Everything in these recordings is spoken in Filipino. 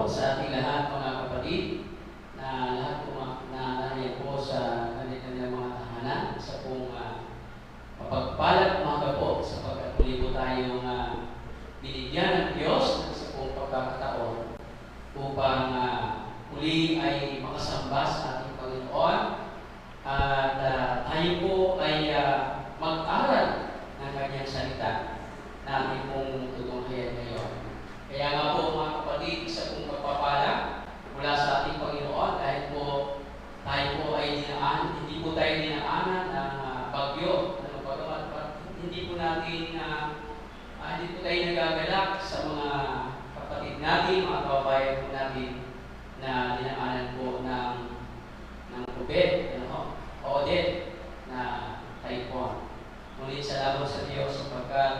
sa ating lahat mga kapatid na lahat po na nariyan po sa kanilang mga tahanan sa pong mapagpalat mga po sapagkat muli po tayong binigyan ng Diyos sa pong pagkakataon upang muli ay makasamba sa ating Panginoon at tayo po ay mag-aral ng kanyang salita na ating pong tutunghayan ngayon. Kaya nga po mga kapatid, isa pong pagpapala mula sa ating Panginoon dahil po tayo po ay hindi po tayo dinaanan ng bagyo. Hindi po tayo nagagalak sa mga kapatid natin, mga kababayan po natin na dinaanan po ng COVID, audit na typhoon. Ngunit salamat sa Diyos sapagkat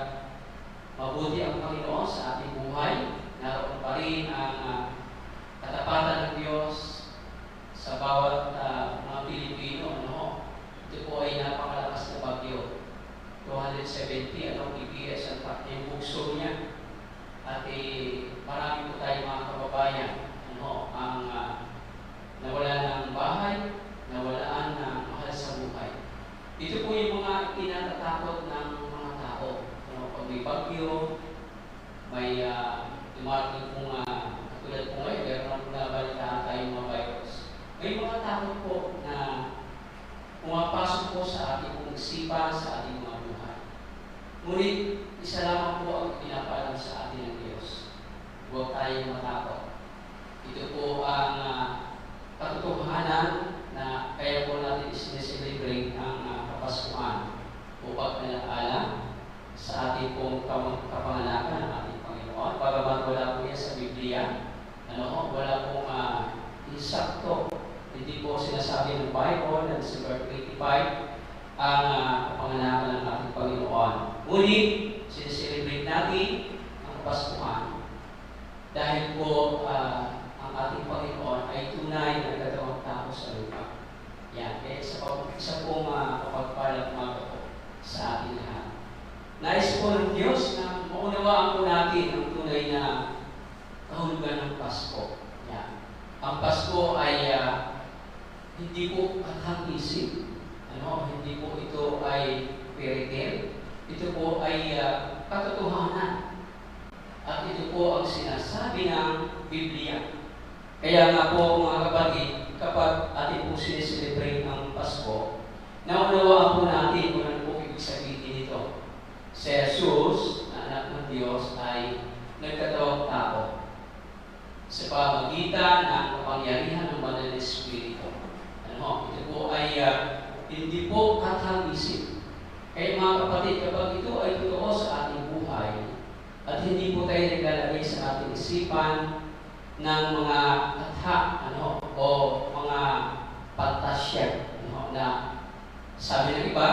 mabuti ang Panginoon sa ating buhay. Naroon pa rin ang katapatan ng Diyos sa bawat mga Pilipino. Ito po ay napakalakas na bagyo. 270 PPS ang yung bugso niya. At marami po tayo mga kababayan ang nawala ng bahay, nawalaan ng mahal sa buhay. Ito po yung mga kinatatakot ng mga tao. Pag may bagyo, may dumarating pong katulad po ngayon, meron na nabalitaan tayong mga virus. May mga takot po na pumapasok po sa ating pong isipan, sa ating mga buhay. Ngunit, isa lamang po ang pinapalam sa atin ng Diyos. Huwag tayong matakot. Ito po ang katotohanan na kaya po natin sineselebrate ang Kapaskuhan upang alaala sa ating pong kapanganakan ng ating Panginoon. Bagaman wala po yan sa Biblia, wala pong insakto. Hindi po sinasabi ng Bible na December 25 ang kapanganakan ng ating Panginoon. Ngunit, sineselebrate natin ang Kapaskuhan dahil po ang ating Panginoon ay tunay na nagkatawang tao sa lupa. Yan. Kaya isa pong kapagpalang mga po sa ating lahat. Nais po ng Diyos na maunawaan po natin ang tunay na kahulugan ng Pasko. Yan. Ang Pasko ay hindi po katang-isip. Hindi po ito ay fairy tale. Ito po ay katotohanan. At ito po ang sinasabi ng Biblia. Kaya nga po mga kapatid, kapag ating po sineselebrate ang Pasko, naunawaan po natin kung ano po ibig sabihin nito. Si Jesus, na anak ng Diyos, ay nagkatawang tao sa pamagitan ng kapangyarihan ng Banal na Espiritu. Ito po ay hindi po katang-isip. Kaya mga kapatid, kapag ito ay totoo sa ating buhay, at hindi po tayo naglalagay sa ating isipan ng mga katha, o mga pantasya, na sabi ng iba,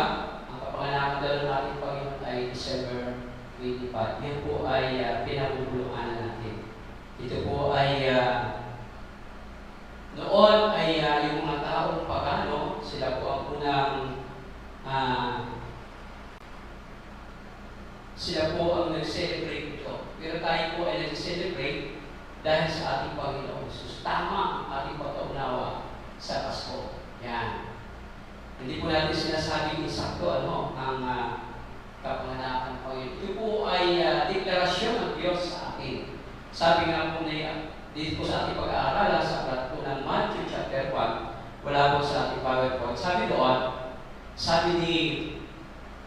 ang kapanganakan daw ng ating Panginoon ay December 25. Yan po ay pinaguguluhan natin. Ito po ay noon ay yung mga taong pagano, sila po ang unang sila po ang nag-celebrate ito. Pero tayo po ay nag-celebrate dahil sa ating Panginoon Jesus. Tama ang ating pagkaunawa sa Pasko. Yan. Hindi po natin sinasabing insakto ang kapanganakan ng Panginoon. Ito po ay deklarasyon ng Diyos sa atin. Sabi nga po na dito po sa ating pag-aaral, sa aklat po ng Matthew chapter 1, wala po sa ating PowerPoint. Sabi doon, sabi ni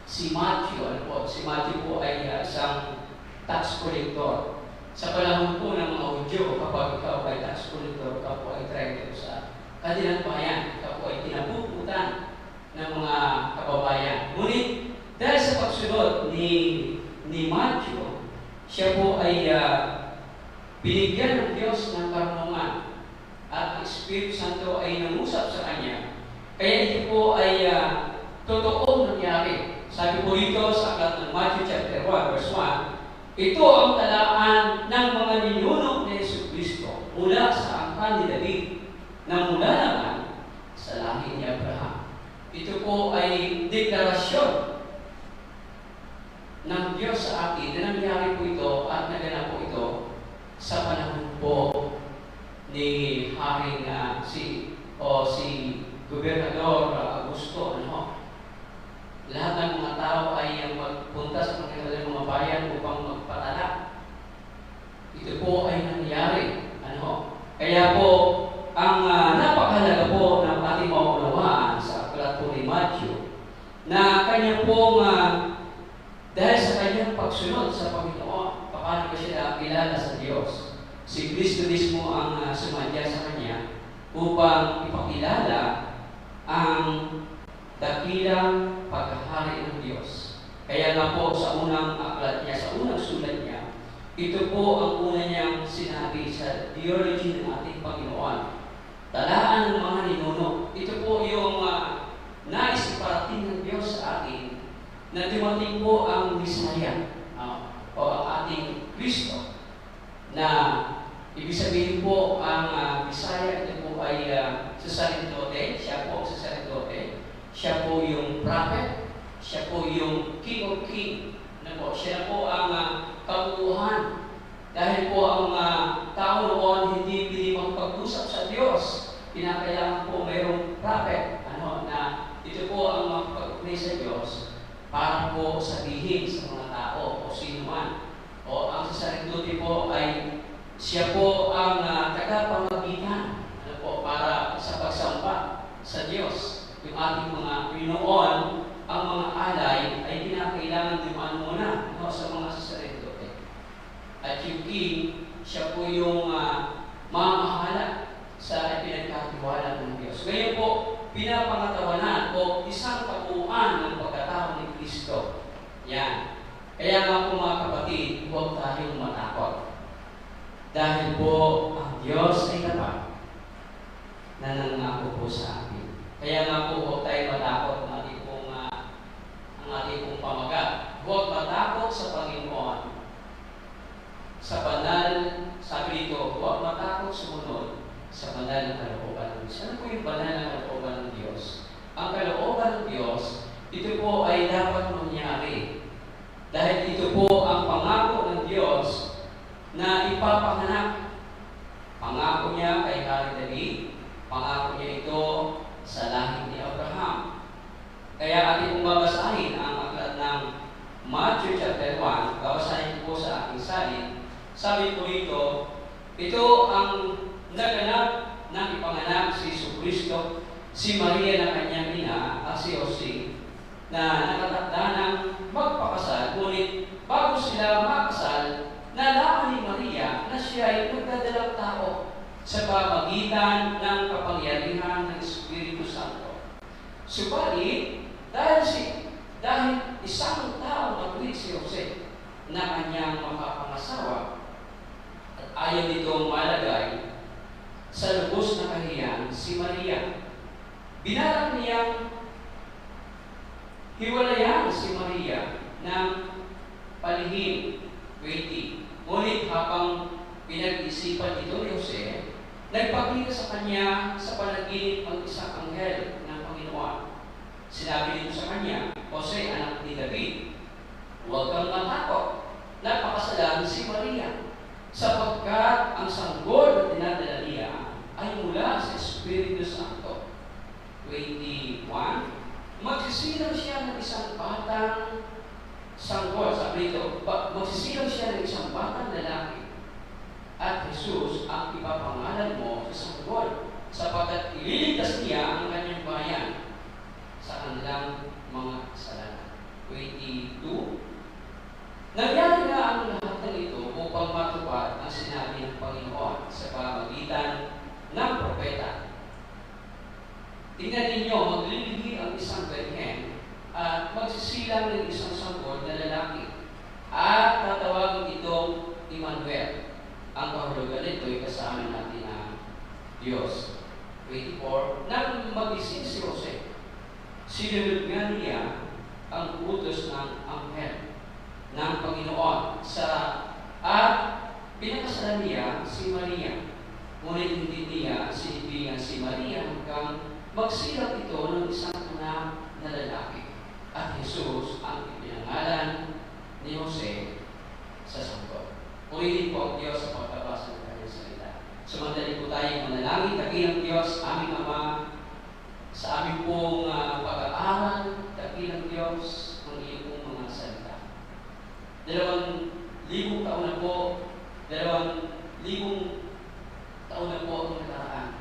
si Matthew, si Matthew po ay isang tax collector. Sa panahon po ng mga Hudyo, kapag ikaw ay tax collector, ikaw po ay traitor sa kanilang bayan, ikaw po ay tinabubutan ng mga kababayan. Ngunit, dahil sa pagsunod ni Matthew, siya po ay binigyan ng Diyos ng karunungan at ang Espiritu Santo ay nangusap sa kanya. Kaya ito po ay totoong nangyari. Sabi po dito sa aklat ng Matthew chapter 1 verse 1, ito ang talaan ng mga ninuno ni Jesucristo mula sa angkan ni David na mula naman sa lahi ni Abraham. Ito po ay deklarasyon ng Diyos sa atin na nangyari po ito at naganap po ito sa panahon po ni Haring si Gobernador Augusto, lahat ng mga tao ay magpunta sa kanilang mga bayan upang magpatala. Ito po ay nangyari. Kaya po, ang napakahalaga po ng ating maunawaan sa aklat po ni Matthew, na kanya pong dahil sa kanyang pagsunod sa Panginoon, paano ba siya nakilala sa Diyos? Si Kristo mismo ang sumadya sa kanya upang ipakilala ang dakilang paghahari ng Diyos. Kaya nga po sa unang aklat niya, sa unang sulat niya, ito po ang una niyang sinabi sa theology ng ating Panginoon. Talaan ng mga ninuno. Ito po yung nais iparating ng Diyos sa atin na dumating po ang Bisaya o ang ating Kristo, na ibig sabihin po ang Bisaya, ito po ay sacerdote, siya po ang sacerdote, siya po yung prophet, siya po yung King of King, siya po ang kabuuhan. Dahil po ang tao noon hindi pwede magpag-usap sa Diyos, kinakailangan po mayroong prophet, na ito po ang magpag-ugnay sa Diyos para po sabihin sa mga tao o sino man. O ang sacerdote po ay siya po ang tagapamagitan para sa pagsamba sa Diyos. Yung ating mga Pinoon, ang mga alay ay kinakailangan dumaan muna sa mga sacerdote. At yung king, siya po yung mamahala sa pinagkatiwala ng Diyos. Ngayon po, pinapangatawanan o isang kabuuan ng pagkatao ni Kristo. Yan. Kaya nga po mga kapatid, huwag tayong matakot. Dahil po ang Diyos ay tapat na nangako po sa atin. Kaya nga po huwag tayong matakot ng ating pong pamagat. Huwag matakot sa Panginoon. Sa banal, sabi dito, huwag matakot sumunod sa banal na kalooban ng Diyos. Ano po yung banal na kalooban ng Diyos? Ang kalooban ng Diyos, ito po ay dapat mangyari. Dahil ito po ang pangako ng Diyos na ipapanganak. Pangako niya kay Hari David, pangako niya ito sa lahi ni Abraham. Kaya ating babasahin ang aklat ng Matthew chapter 1, babasahin po sa aking salin. Sabi po rito, ito ang naganap ng ipanganak si Jesucristo, si Maria na kanyang ina at si Jose, na nakatakda ng magpakasal, ngunit bago sila makasal, nalaman ni Maria na siya ay nagdadalang tao sa pamagitan ng kapangyarihan ng Espiritu Santo. Subalit, dahil isang tao na si Jose na kanyang makapangasawa, at ayaw nitong malagay sa lubos na kahiyan si Maria. Binalak niyang hiwalayan si Maria ng palihim, 20. Ngunit habang pinag-isipan ito ni Jose, nagpakita sa kanya sa panaginip ang isang anghel ng Panginoon. Sinabi nito sa kanya, Jose, anak ni David, huwag kang matakot, napakasalan si Maria, sapagkat ang sanggol na dinadala niya ay mula sa Espiritu Santo. 21. Magsisilang siya ng isang batang sanggol. Sabi ito, magsisilang siya ng isang batang lalaki, at Jesus ang ipapangalan mo sa sanggol, sapagkat ililigtas niya ang kanyang bayan sa kanilang mga kasalanan. 22. Nagyari nga ang lahat ng ito upang matupad ang sinabi ng Panginoon sa pamamagitan ng propeta. Tingnan ninyo, magliligi ang isang birhen at magsisilang ng isang sanggol na lalaki at tatawagin itong Emmanuel. Ang kahulugan nito ay kasama natin ang Diyos. 24. Nang magising si Jose, sinunod nga niya ang utos ng anghel ng Panginoon at pinakasalan niya si Maria. Ngunit hindi niya sinibigan si Maria hanggang magsilang ito ng isang anak na lalaki. At Jesus ang ipinangalan ni Jose sa sanggol. Purihin po ang Diyos sa pagkabasa ng kanyang salita. Sumandali po po tayo manalangin. Dakilang Diyos, aming Ama, sa aming pong pag-aaral, dakilang Diyos, ang iyong pong mga salita. 2,000 taon na po, 2,000 taon na po ang nakaraan.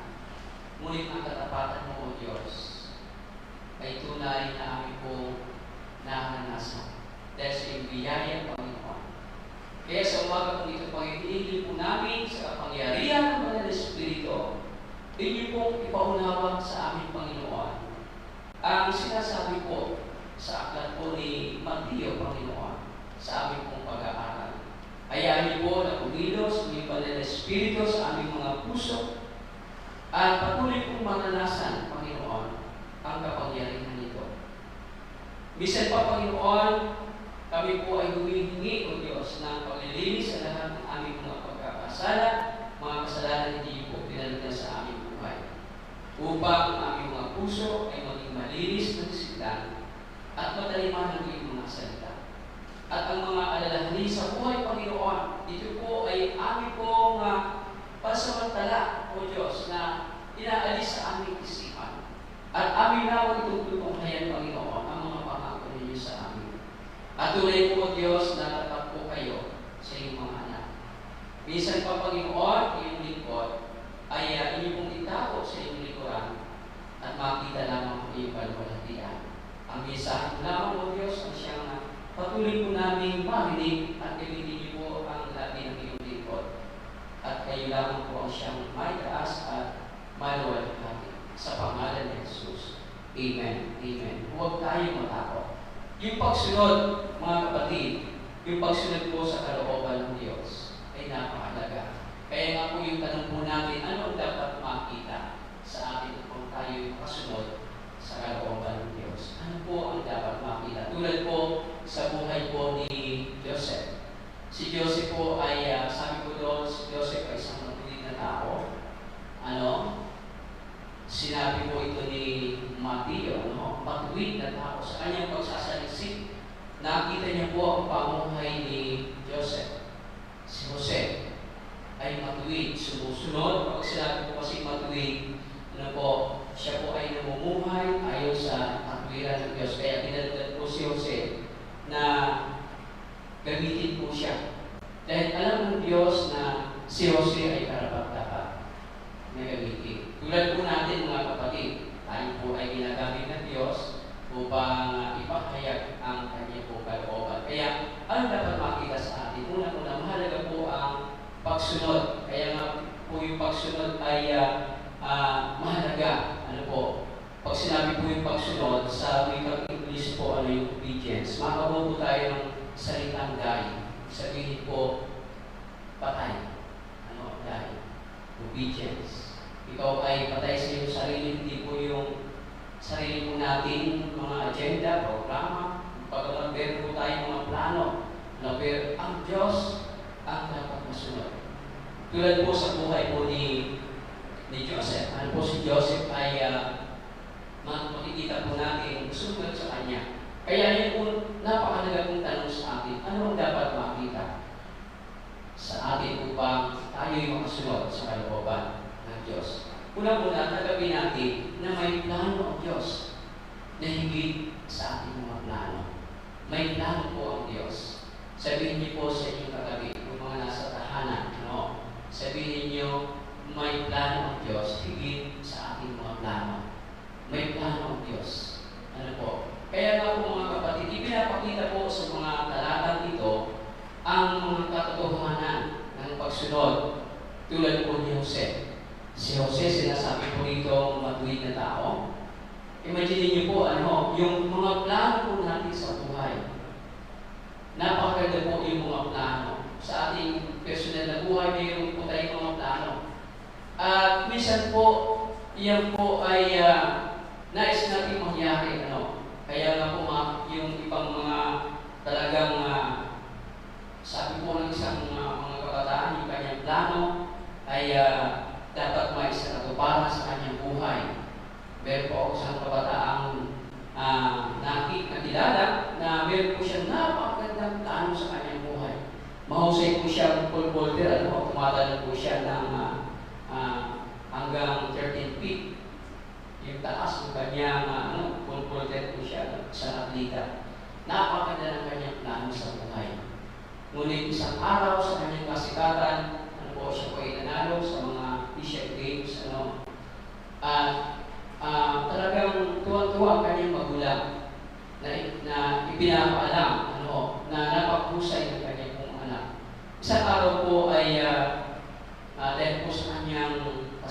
Ngunit ang katapatan mo, O Diyos, ay tunay na aming pong naranasan. Dahil sa iyong biyaya, Panginoon. Kaya sa umaga po ito, Panginoon, po namin sa kapangyarihan ng Banal na Espiritu, inyo pong ipaunawa sa aming Panginoon. Ang sinasabi po sa aklat po ni Mateo, Panginoon, sa aming pong pag-aaral. Hayaan niyo po na kumilos ng Banal na Espiritu sa aming mga puso at patuloy pong maranasan, Panginoon, ang kapangyarihan nito. Bisan pa, Panginoon, kami po ay humihingi, O Diyos, ng paglilinis sa lahat ng aming mga pagkakasala, mga kasalanan hindi po pinalitan sa aming buhay. Upang ang aming mga puso ay maging malinis ng siklan at mataliman ng iyong mga salita. At ang mga alalahanin sa buhay, Panginoon, ito po ay aming pong pasamantala, O Diyos, na inaalis sa aming isipan. At aming nawag itong tutunghayan, Panginoon, ang mga pangako ninyo sa amin. At tunay po, O Diyos, na tapat po kayo sa iyong mga anak. Minsan pa, Panginoon, iyong lingkod ay inyo pong itago sa iyong likuran at makita lamang ang iyong kalwalhatian. Ang mensahe lamang, O Diyos, ang siyang patuloy po namin marinig at gamitin niyo po ang labi ng iyong lingkod. At kayo lamang po ang siyang may taas at maluwalhati. Sa pangalan ni Jesus. Amen. Amen. Huwag tayong matakot. Yung pagsunod, mga kapatid, yung pagsunod po sa kalooban ng Diyos ay napakalaga. Kaya nga po yung tanong po natin, ano ang dapat makita sa atin kung tayo kasunod sa kalooban ng Diyos? Ano po ang dapat makita? Tulad po sa buhay po ni Joseph. Si Joseph po ay, sabi ko doon, si Joseph ay isang matuwid na tao. Sinabi po ito ni Mateo, matuwid na tao. Sa kanyang pagsasalisip, nakita niya po ang pamuhay ni Joseph. Si Jose ay matuwid, sumusunod. Pag sinabi po kasi matuwid, siya po ay namumuhay ayon sa katwiran ng Diyos. Kaya pinagdad po si Jose na gamitin po siya. Dahil alam ng Diyos na si Jose ay karapat-dapat na gamitin. Tulad po natin, mga kapatid, tayo po ay ginagamit ng Diyos upang ipahayag ang kanyang po kalooban. Kaya, ano dapat makita sa atin? Una-una, mahalaga po ang pagsunod. Kaya nga po yung pagsunod ay mahalaga. Pag sinabi po yung pagsunod, sa wikang English po, yung obedience. Makabuo po tayo ng salitang die. Sabihin po, patay. Die. Obedience. Ikaw ay patay sa iyong sarili, hindi po yung sarili mo natin, mga agenda, programa. Pagkaman meron po tayong mga plano, pero ang Diyos ang dapat masunod. Tulad po sa buhay po ni Joseph. Po si Joseph ay makikita po natin sumunod sa Kanya. Kaya yun po napakalaga pong tanong sa atin, ano ang dapat makita sa atin upang tayo'y makasunod sa kalooban ng Diyos. Una-una, tagapin natin na may plano ang Diyos na higit sa ating mga plano. May plano po ang Diyos. Sabihin niyo po sa inyong katabi, yung mga nasa tahanan, sabihin niyo, may plano ang Diyos higit sa ating mga plano. May plano ang Diyos. Kaya nga po, mga kapatid, ipinapakita po sa mga talatang ito ang mga katotohanan ng pagsunod tulad po ni Jose. Si Jose, sinasabi po dito matuwid na tao. Imagine niyo po, yung mga plano po natin sa buhay. Napakaganda po yung mga plano. Sa ating personal na buhay, mayroon po tayong mga plano. At minsan po, iyan po ay nais natin mangyari. Kaya nga po yung ibang mga talagang sabi po ng isang mga kabataan, yung kanyang plano ay dapat may isa katuparan sa kanyang buhay. Meron po ako isang kabataang nakilala na meron po siyang napakagandang plano sa kanyang buhay. Mahusay po siyang pole vaulter, tumatalo po siya ng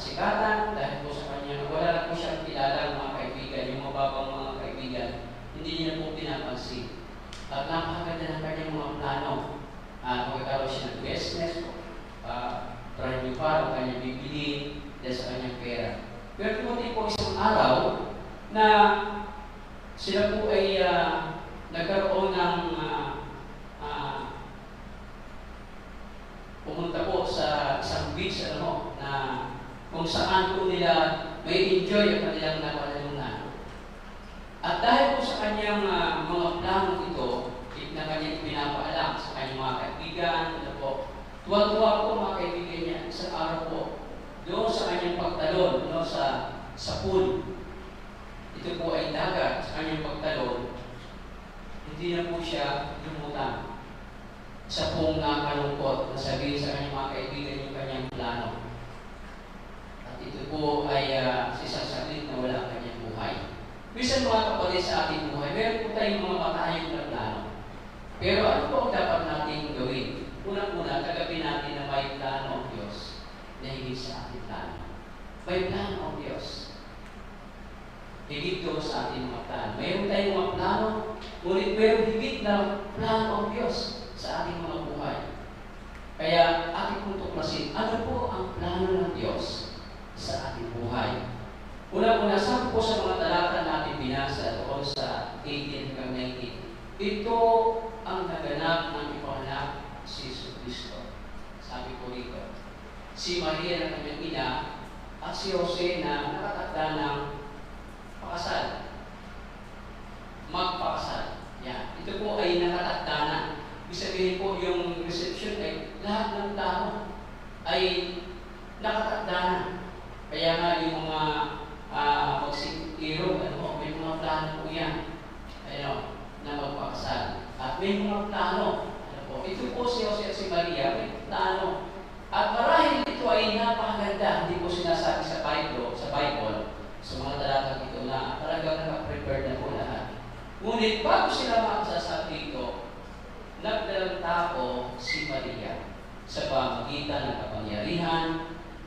kasikatan, dahil po sa kanya, wala na po siyang kilala mga kaibigan, yung mababang mga kaibigan, hindi niya po pinapansin. At napakaganda ng kanyang mga plano. Magkakaroon siya ng business, try niyo pa ang kanyang bibili dahil sa kanyang pera. Pero tumunti po isang araw na sila po ay nagkaroon ng pumunta po sa isang beach na kung saan po nila may enjoy ang kanilang napalalunan. At dahil po sa kanyang mga plano ito, na kanyang pinapaalam sa kanyang mga kaibigan, tuwa-tuwa po mga kaibigan niya, isang araw po, doon sa kanyang pagtalon, sa pool. Ito po ay dagat sa kanyang pagtalon, hindi na po siya lumutang. Isa pong nakalungkot na sabihin sa kanyang mga kaibigan yung kanyang plano. At ito po ay isang saglit na wala kanyang buhay. Minsan mga kapatid sa ating buhay, meron po tayong mga matayong na plano. Pero ano po ang dapat natin gawin? Unang-una, tagapin natin na may plano ang Diyos na higit sa ating plano. May plano ang Diyos. Higit doon sa ating mga plano. Mayroon tayong mga plano, ngunit mayroon higit na plano ang Diyos sa ating mga buhay. Kaya ating pong tuklasin, ano po ang plano ng Diyos sa ating buhay? Una-una, sabi po sa mga talata natin binasa doon sa 18 hanggang 19, ito ang naganap ng ipanganak si Jesucristo. Sabi po dito, si Maria na kanyang ina at si Jose na nakatakda ng pakasal. Magpakasal. Yan. Ito po ay nakatakda na. Ibig sabihin po yung reception ay lahat ng tao ay nakatakda na. Kaya nga yung mga pagsikiro, may mga plano po yan. Na magpakasal. At may mga plano. Ito po si Jose at si Maria, may plano. At marahil ito ay napakaganda. Hindi po sinasabi sa Bible, sa mga talatang ito na talagang nakaprepare na po lahat. Ngunit bago sila makasasabi ito, nagdalang tao si Maria sa pamagitan ng kapangyarihan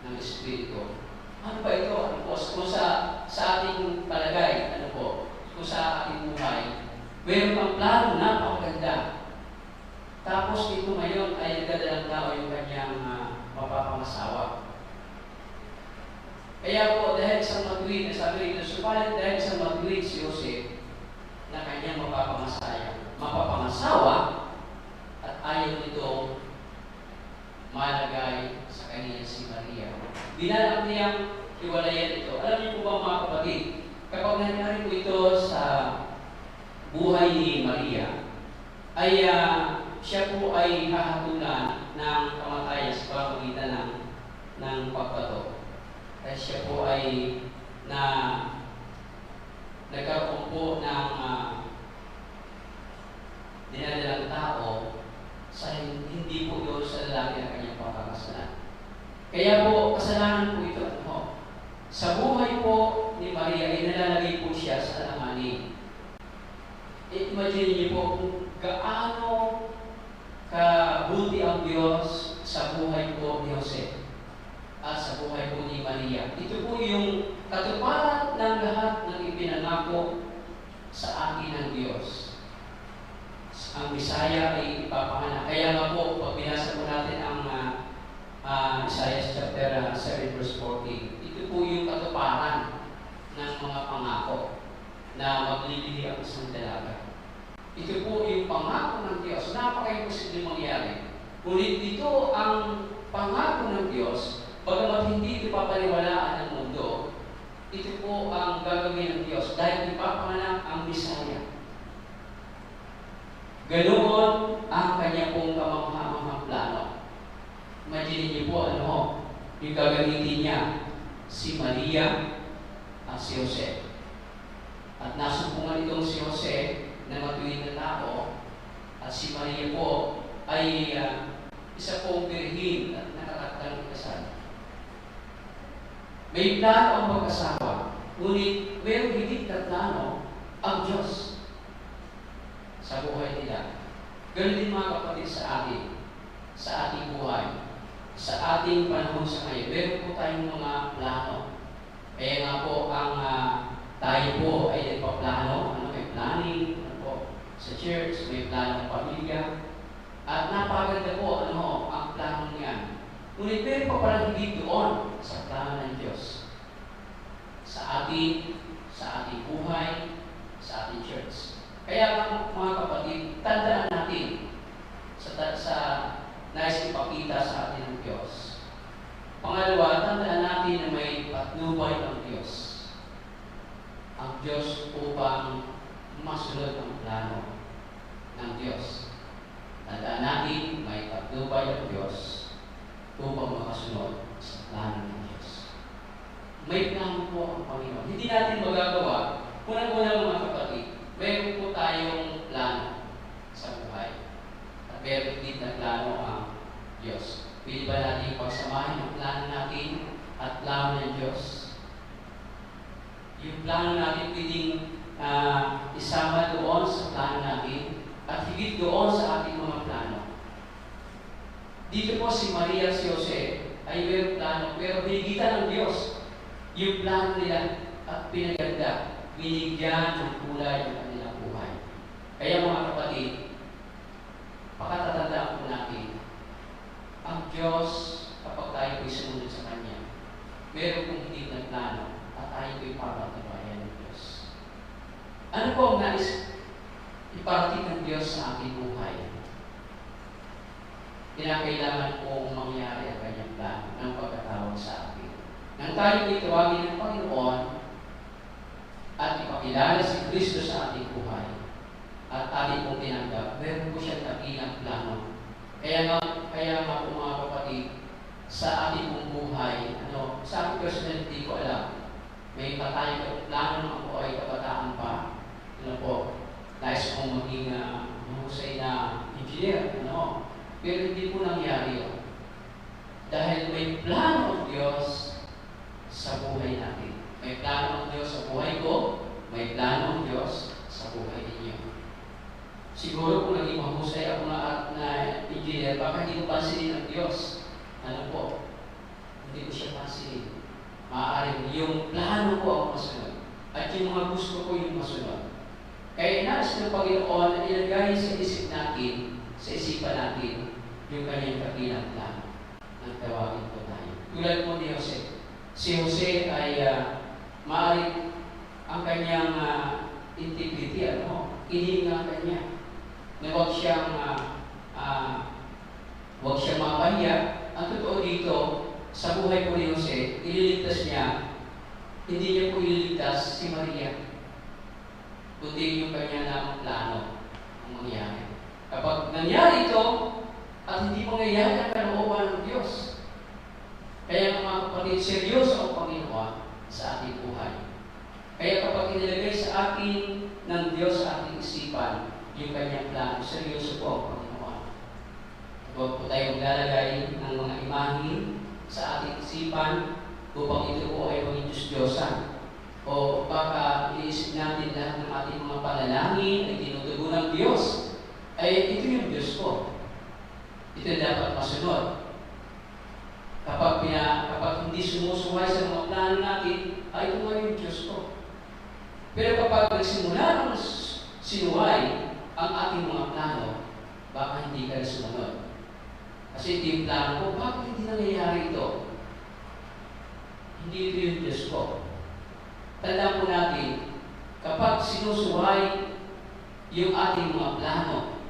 ng Espiritu. Ano ba ito? Kung sa ating palagay, kung sa ating buhay, mayroon pang plano, napakaganda. Tapos ito ngayon ay nagdadalang tao yung kanyang mapapangasawa. Kaya po, dahil isang matuwid, sabi rito, subalit dahil isang matuwid si Jose na kanyang mapapangasawa at ayaw nito malagay sa kanya si Maria. Binalak niyang iwalayan ito. Alam niyo po ba mga kapatid, kapag nangyari po ito sa buhay ni Maria, ay siya po ay hahatulan ng kamatayan sa pamamagitan ng pagbato. At siya po ay nagkaroon po ng dinadalang tao sa hindi po doon sa lalaki ng kanyang papakasalan. Kaya po, kasalanan po ito. Sa buhay po ni Maria, ay nalalagay po siya sa alanganin. Imagine niyo po kung gaano kabuti ang Diyos sa buhay po ni Jose at sa buhay po ni Maria. Ito po yung katuparan ng lahat ng ipinangako sa atin ng Diyos. Ang Bisaya ay ipapanganak. Kaya nga po, pag binasa po natin ang Isaiah chapter 7 verse 14, ito po yung katuparan ng mga pangako na maglilihi ang isang dalaga. Ito po yung pangako ng Diyos. Napaka-imposible mangyari. Ngunit ito ang pangako ng Diyos, bagamat hindi ito papaniwalaan ng mundo, ito po ang gagawin ng Diyos dahil ipapanganak ang Bisaya. Ganoon ang kanya pong kamangha-manghang plano. Imagine niyo po yung gagamitin niya, si Maria at si Jose. At nasumpungan itong si Jose na matuwid na tao at si Maria po ay isa pong birhin at nakatakdang kasal. May plano ang mag-asawa, ngunit mayroong higit na plano ang Diyos sa buhay nila. Ganun din mga kapatid sa ating buhay. sa ating panahon sa ngayon, meron po tayong mga plano. Kaya nga po, tayo po ay nagpaplano, may planning, sa church, may plano ng pamilya. At napaganda po, ang plano niya. Ngunit meron pa parang hindi doon sa plano ng Diyos. Sa ating buhay, sa ating church. Kaya mga kapatid, tandaan natin sa nais ipakita sa atin ng Diyos. Pangalawa, tandaan natin na may patnubay ang Diyos. Ang Diyos upang masunod ang plano ng Diyos. Tandaan natin, may patnubay ang Diyos upang makasunod sa plano ng Diyos. May plano po ang Panginoon. Hindi natin magagawa. Unang-unang mga kapatid, mayroon po tayong plano sa buhay. At meron din na plano ang Diyos. Pwede ba natin pagsamahin ang plano natin at plano ng Diyos? Yung plano natin pwedeng isama doon sa plano natin at higit doon sa ating mga plano. Dito po si Maria at si Jose ay mayroong plano, pero hinigitan ng Diyos yung plano nila at pinaganda, binigyan ng kulay ng kanilang buhay. Kaya mga kapatid, pakatatandaan po natin, ang Diyos, kapag tayo po'y sumunod sa Kanya, meron pong hindi na plano at tayo po'y papatabayan ng Diyos. Ano po ang nais iparating ng Diyos sa ating buhay? Kinakailangan pong mangyari ang Kanyang plano ng pagkatawag sa atin. Nang tayo itawagin ng Panginoon at ipakilala si Kristo sa ating buhay at ating pong tinanggap, meron po siyang dakilang plano. Kaya nga po mga kapatid, sa ating pong buhay, sa ating personal, hindi ko alam, may patayang plano ng ako ay kabataan pa. Nais kong maging mahusay na engineer, pero hindi po nangyari yun. Dahil may plano ng Diyos sa buhay natin. May plano ng Diyos sa buhay ko, may plano ng Diyos sa buhay ninyo. Siguro kung naging mahusay ako na engineer, baka hindi ko pansinin ng Diyos. Hindi ko siya pansinin. Maaaring yung plano ko ang masunod. At yung mga gusto ko yung masunod. Kaya nais ng Panginoon na ilagay sa isip natin, sa isipan natin, yung kanyang kabilang plano. Nang tawagin po tayo. Tulad mo ni Jose. Si Jose ay maaaring ang kanyang integrity, iniingat niya na huwag siyang mapahiya. Ang totoo dito, sa buhay po ni Jose, ililigtas niya, hindi niya po ililigtas si Maria, kundi yung kanya namang plano ang mangyari. Kapag nangyari ito, at hindi mangyayari ang kalooban ng Diyos, kaya mga kapatid, seryoso ang Panginoon sa ating buhay. Kaya kapag inilagay sa atin ng Diyos sa ating isipan, yung kanyang plano, seryoso po ang Panginoon. Huwag po tayo maglalagay ng mga imahin sa ating isipan upang ito po ay maging Diyos-Diyosan. O baka iisip natin lahat ng ating mga panalangin ay tinutugon ng Diyos. Ay ito yung Diyos ko. Ito dapat masunod. Kapag hindi sumusuway sa mga plano natin, ay ito nga yung Diyos ko. Pero kapag nagsimula ng sinuway ang ating mga plano, baka hindi ka sumunod. Kasi ito yung plano ko, bakit hindi nangyayari ito? Hindi ito yung Diyos ko. Tandaan po natin, kapag sinusuway yung ating mga plano,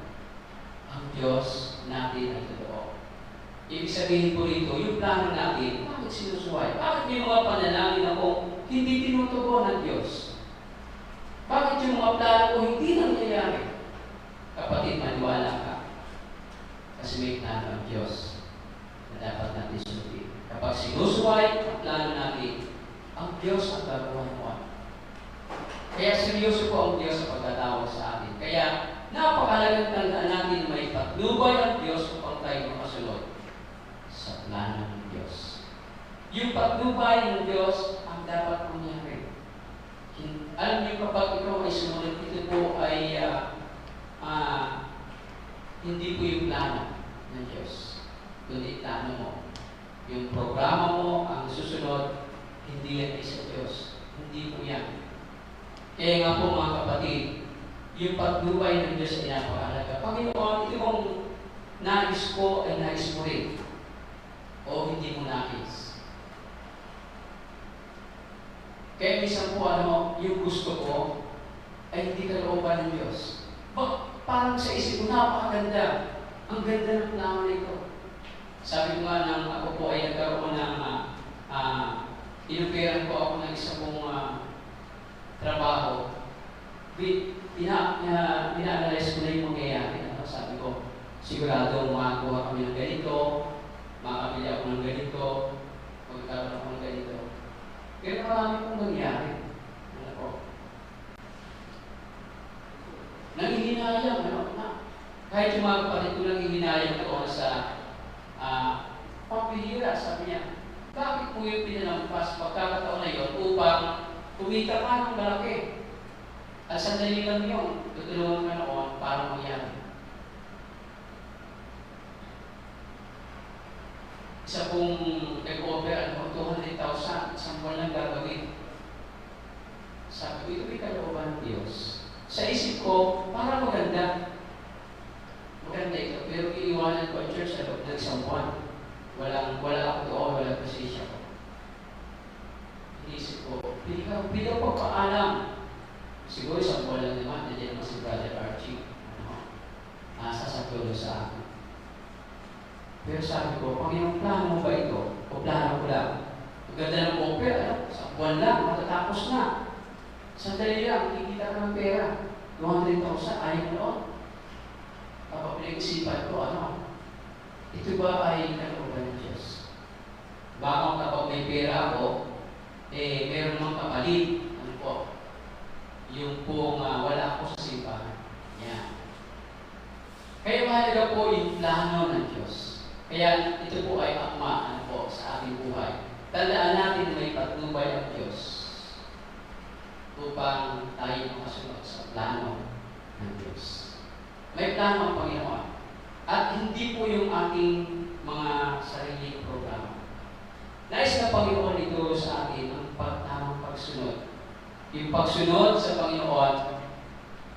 ang Diyos natin ay totoo. Ibig sabihin po rito, yung plano natin, bakit sinusuway? Bakit may mga panalangin ako hindi tinutugon ng Diyos? Bakit yung mga plano ko hindi nangyayari? Kapatid, maniwala ka. Kasi may plano ang Diyos na dapat natin sundin. Kapag sinusuway ang plano natin, ang Diyos ang gagawa mo. Kaya seryoso po ang Diyos sa pagtatawag sa atin. Kaya napakalagang tandaan natin may patnubay ang Diyos upang tayo makasunod sa plano ng Diyos. Yung patnubay ng Diyos ang dapat mangyari. Alam niyo kapag ikaw ay sumunod, ito po ay hindi po yung plano ng Diyos, kundi plano mo. Yung programa mo, ang susunod, hindi yan ay sa Diyos. Hindi po yan. Kaya nga po mga kapatid, yung pagdubay ng Diyos ay napakahalaga. Panginoon, ito kong nais ko ay nais mo rin. O hindi mo nais. Kaya minsan po yung gusto ko ay hindi kalooban ng Diyos. Parang sa isip ko, napakaganda. Ang ganda ng plano nito. Sabi ko nga nang ako po ay nagkaroon ng inupiran ko ako ng isa pong trabaho. Ina-analyze ko na yung mangyayari. Sabi ko, sigurado makakuha kami ng ganito, makakabili ako ng ganito, magkakaroon ako ng ganito. Pero marami pong nangyari. Nangihinayang, kahit yung mga kapatid ko nangihinayang ako sa pagbihira, sabi niya, bakit mo yung pinalampas pagkakataon na yun upang kumita ka ng malaki? At sandali lang yun, tutulungan ka noon para mangyari. Isa pong nag-offer, 200,000, isang buwan lang gagawin. Sabi ko, ito may kalooban ng Diyos. Sa isip ko, parang maganda. Maganda ito. Pero iiwanan ko ang church sa loob ng isang buwan. Wala ako doon, walang posisya ko. Inisip ko, pili ko pagpaalam. Siguro isang buwan lang naman, nandiyan naman si Brother Archie. Sasagulo sa akin. Pero sabi ko, Panginoon, plano mo ba ito? O plano ko lang? Ang ganda ng offer, isang buwan lang, matatapos na. Sandali lang, kikita ka ng pera. 200,000, ayaw mo noon. Kapag pinag-isipan ko, ito ba ay kalooban ng Diyos? Baka kapag may pera ako, meron namang kapalit. Yung pong wala ako sa simbahan. Yan. Kaya mahalaga po yung plano ng Diyos. Kaya ito po ay akma sa ating buhay. Tandaan natin may patnubay ang Diyos upang tayo makasunod sa plano ng Diyos. May plano ang Panginoon. At hindi po yung ating mga sariling programa. Nais na Panginoon ito sa atin ang tamang pagsunod. Yung pagsunod sa Panginoon,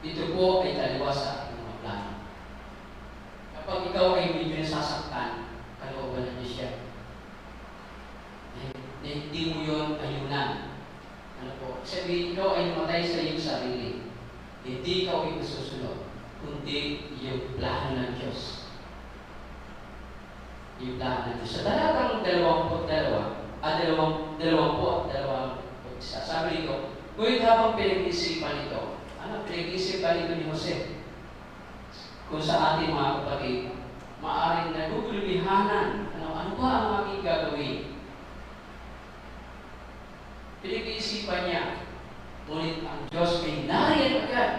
ito po ay taliwa sa ating mga plano. Kapag ikaw ay medyo nasasaktan, kalooban na Diyos yan. Hindi mo yun ayunan. Sabi, ikaw ay namatay sa iyong sarili. Hindi ikaw ay masusunod, kundi yung plano ng Diyos. Yung plano ng Diyos. Sa talatang 22, sabi nito, ngunit habang pinag-isipan ito, pinag-isipan ito ni Jose, kung sa ating mga kapatid, maaaring nagugulubihanan, ano ba ang aking gagawin? Pinag-iisipan niya, ngunit ang Diyos may nariyan agad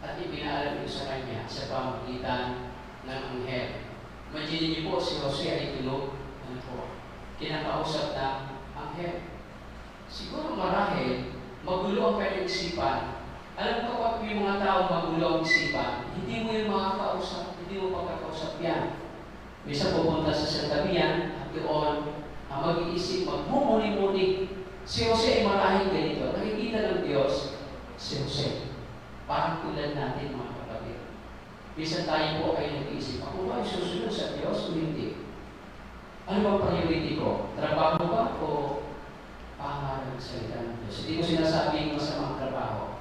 at ipinaalam ito sa kanya sa pamagitan ng anghel. Imagine niyo po, si Jose ay tulog, kinakausap ng anghel. Siguro marahil, magulo ang kanyang isipan. Alam ko kapag may mga tao magulo ang isipan, hindi mo yung makakausap, hindi mo pagkakausap yan. Misa pupunta sa sandabihan at doon, mag-iisip, magmumuni-muni. Si Jose ay marahil ganito. Nakikita ng Diyos, si Jose. Parang tulad natin mga kapatid. Misa tayo po ay nag-iisip, ako ba ay susunod sa Diyos o hindi? Ano ba priority ko? Trabaho ba o pangalan ng salita ng Diyos? Hindi ko sinasabing masamang trabaho.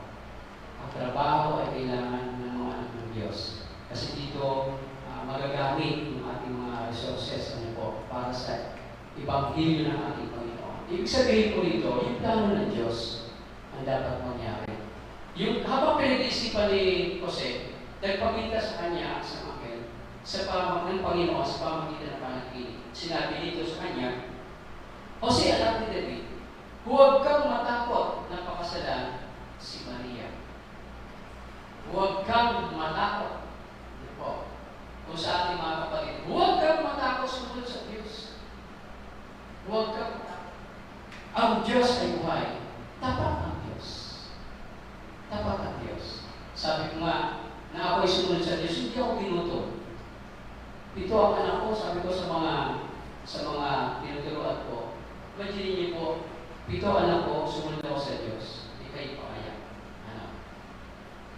Ang trabaho ay kailangan ng mga anak ng Diyos. Kasi dito, magagamit yung ating mga resources para sa Ebanghelyo ng ating Panginoon. Ibig sabihin ko rito, yung plano ng Diyos ang dapat mangyari. Yung habang pinag-iisipan ni Jose, nagpakita sa kanya, sa anghel, sa ng Panginoon, sa pamagitan ng panaginip. Sinabi dito sa kanya, Jose, anak ni David, huwag kang matakot na pakasalan si Maria. Huwag kang matakot. Kung sa ating mga kapatid, huwag kang matakot sumunod sa Diyos. Huwag kang matakot. Ang Diyos ay buhay. Tapat ang Diyos. Tapat ang Diyos. Sabi ko nga, na ako ay sumunod sa Diyos, hindi ako binuto. Ito ang anak ko, sabi ko sa mga Pito, alam ko, sumunod ako sa Diyos. Hindi kayo pakayak. Ano?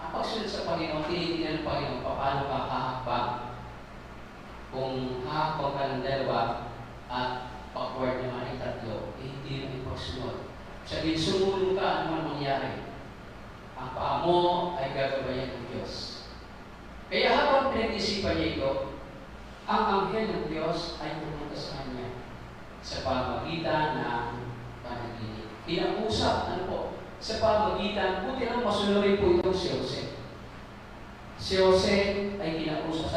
Ang pagsunod sa Panginoon, tinitingnan ng Panginoon, paano ka hahakbang. Kung hahakbang ka ng dalawa at backward naman ay tatlo, hindi mo ipagsunod. Sabihin, sumulong ka, ano man mangyari. Ang paa mo ay gagabayan ng Diyos. Kaya habang pinag-isipan niya ito, ang anghel ng Diyos ay pumunta sa kanya sa pamagitan ng panaginip. Pinag-usap, ano po, sa pamagitan, buti lang masunurin po itong si Jose. Si Jose ay kinausap.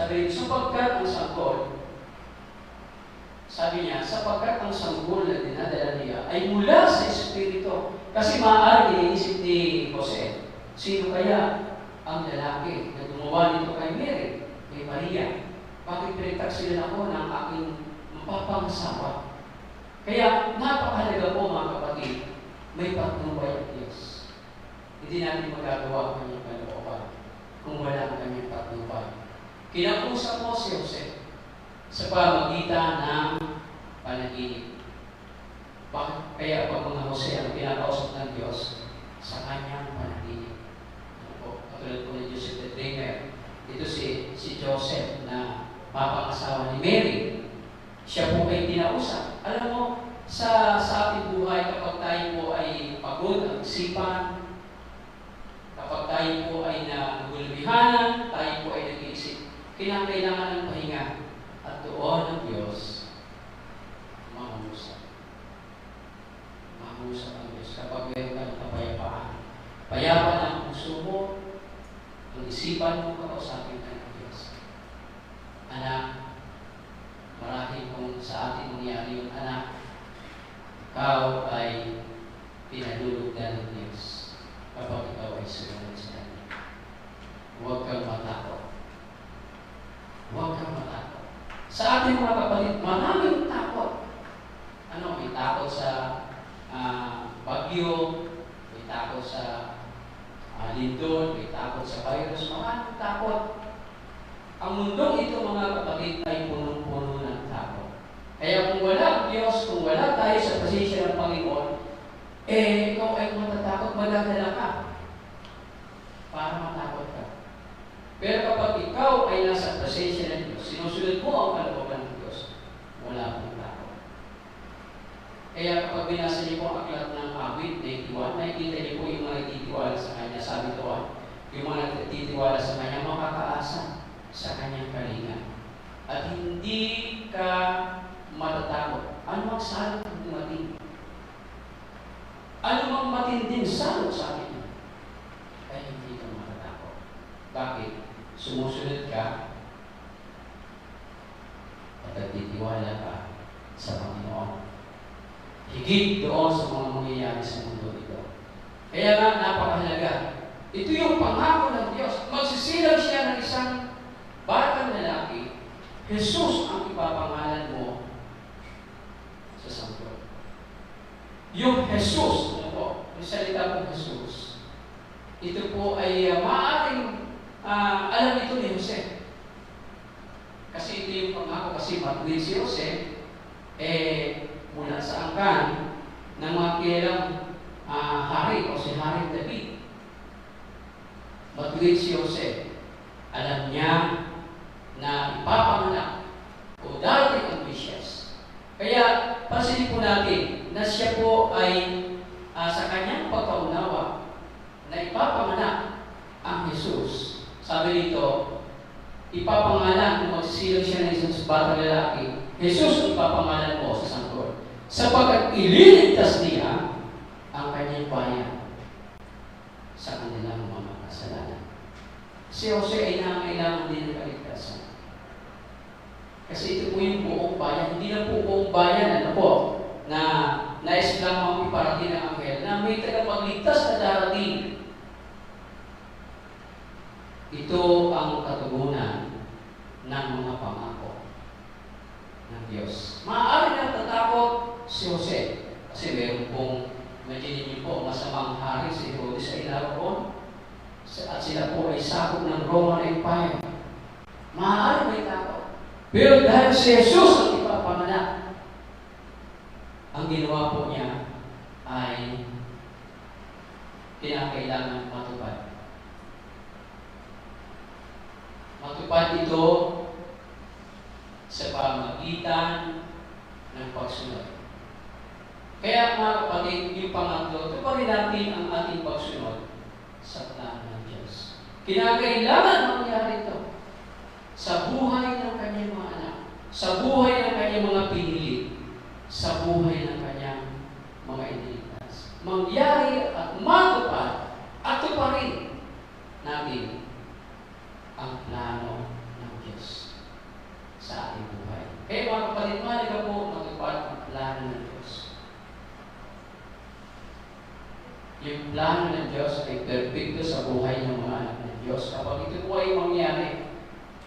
Sabi niya, sapagkat ang sanggol na dinadala niya ay mula sa Espiritu. Kasi maaari iniisip ni Jose, sino kaya ang lalaki na gumawa nito kay Mary, kay Maria? Bakit pinagtaksilan ako ng aking mapapangasawa? Kaya napakahalaga po mga kapatid, may patnubay ang Diyos. Hindi natin magagawa ang kanyang kalooban kung wala ang kanyang patnubay. Kinausap mo si Jose sa pamagitan ng panaginip. Bakit kaya pag mga Jose ang pinakausap ng Diyos sa kanyang panaginip? Ano po? Katulad po ni Joseph the Dreamer. Ito si Joseph na mapangasawa ni Mary. Siya po ay kinausap. Alam mo, sa ating buhay, kapag tayo po ay pagod ang isipan, kapag tayo po ay nagulbihanan, tayo po ay nag-iisip, kailangan ng pahinga. At doon ang Diyos, mangusap. Mangusap ang Diyos kapag meron ka ng kapayapaan. Payapa ng puso mo, ang isipan mo, kakausapin ka ng Diyos. Anak, marahil kung sa atin nangyari yung anak, ikaw ay pinadulugdan ng Diyos kapag ikaw ay sumunod sa Kanya. Huwag kang matakot. Huwag kang matakot. Sa ating mga kapatid, maraming takot. Ano? May takot sa bagyo, may takot sa lindol, may takot sa virus, maraming takot. Ang mundong ito, mga kapatid, ay punong-puno ng takot. Kaya kung wala ang Diyos, kung wala tayo sa pasensya ng Panginoon, ikaw ay matatakot, madadala ka para matakot ka. Pero kapag ikaw ay nasa pasensya ng Diyos, sinusunod mo ang kalooban ng Diyos, wala kang takot. Kaya kapag binasa niyo po ang aklat ng Awit 91, nakikita niyo po yung mga nagtitiwala sa Kanya. Sabi ito, yung mga nagtitiwala sa Kanya, makakaasa sa Kanyang kalinga. At hindi ka matatakot. Ano mang salot ang dumating? Ano mang matinding salot sa akin? Ay hindi ka matatakot. Bakit? Sumusunod ka at nagtitiwala ka sa Panginoon. Higit doon sa mga mangyayari sa mundo ito. Kaya nga, napakahalaga. Ito yung pangako ng Diyos. Magsisilang siya ng isang batang lalaki. Jesus ang ipapangalan mo sa sanggol. Yung Jesus, ano po, yung salita pong Jesus, ito po ay maaaring alam ito ni Jose. Kasi ito yung pangako, kasi matuwid si Jose, mula sa angkan ng mga kilalang hari o si Hari David. Matuwid si Jose. Alam niya na ipapanganak o darating ang Mesias. Kaya, pansinin po natin na siya po ay sa kanyang pagkaunawa na ipapanganak ang Jesus. Sabi dito, ipapangalan kung magsisilang siya ng isang batang lalaki, Jesus ipapangalan mo sa sanggol. Sapagkat ililigtas niya ang kanyang bayan sa kanilang mga kasalanan. Si Jose ay nangangailangan din ng kaligtasan. Kasi ito po yung buong bayan. Hindi na po buong bayan, ano po, na nais lamang iparating ng anghel na may tagapagligtas na darating. Ito ang katugunan ng mga pangako ng Diyos. Maaari na tatakot si Jose. Kasi meron pong, imagine niyo po, masamang hari si Herodes ay naroon. At sila po ay sakop ng Roman Empire. Maaari may takot. Pero dahil si Jesus ang ipapanganak, ang ginawa po niya ay kinakailangan matupad. Matupad ito sa pamagitan ng pagsunod. Kaya mga kapatid, yung pangatlo, tuparin natin ang ating pagsunod sa plano ng Diyos. Kinakailangan mangyari ito sa buhay ng kanyang mga anak, sa buhay ng kanyang mga pinili, sa buhay ng kanyang mga iniligtas. Mangyari at matupad at tuparin natin ang plano ng Diyos sa ating buhay. Kaya mga kapatid, mahalaga po matupad ang plano ng Diyos. Yung plano ng Diyos ay perfecto sa buhay ng mga anak ng Diyos. Kapag ito po ay mangyari,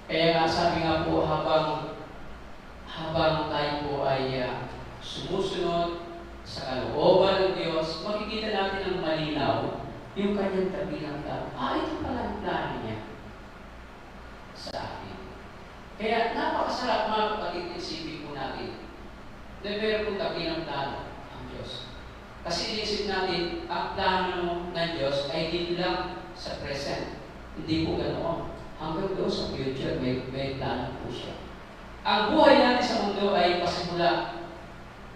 kaya nga sabi nga po, habang tayo po ay sumusunod sa kalooban ng Diyos, makikita natin ang malinaw yung kanyang tabilang plano. Ito pala ang plano niya sa atin. Kaya napakasarap mga kapatid, isipin po natin na meron pong tabilang plano ang Diyos. Kasi inisip natin, ang plano ng Diyos ay hindi lang sa present. Hindi po ganoon. Hanggang doon sa future, may plano po siya. Ang buhay natin sa mundo ay pasimula.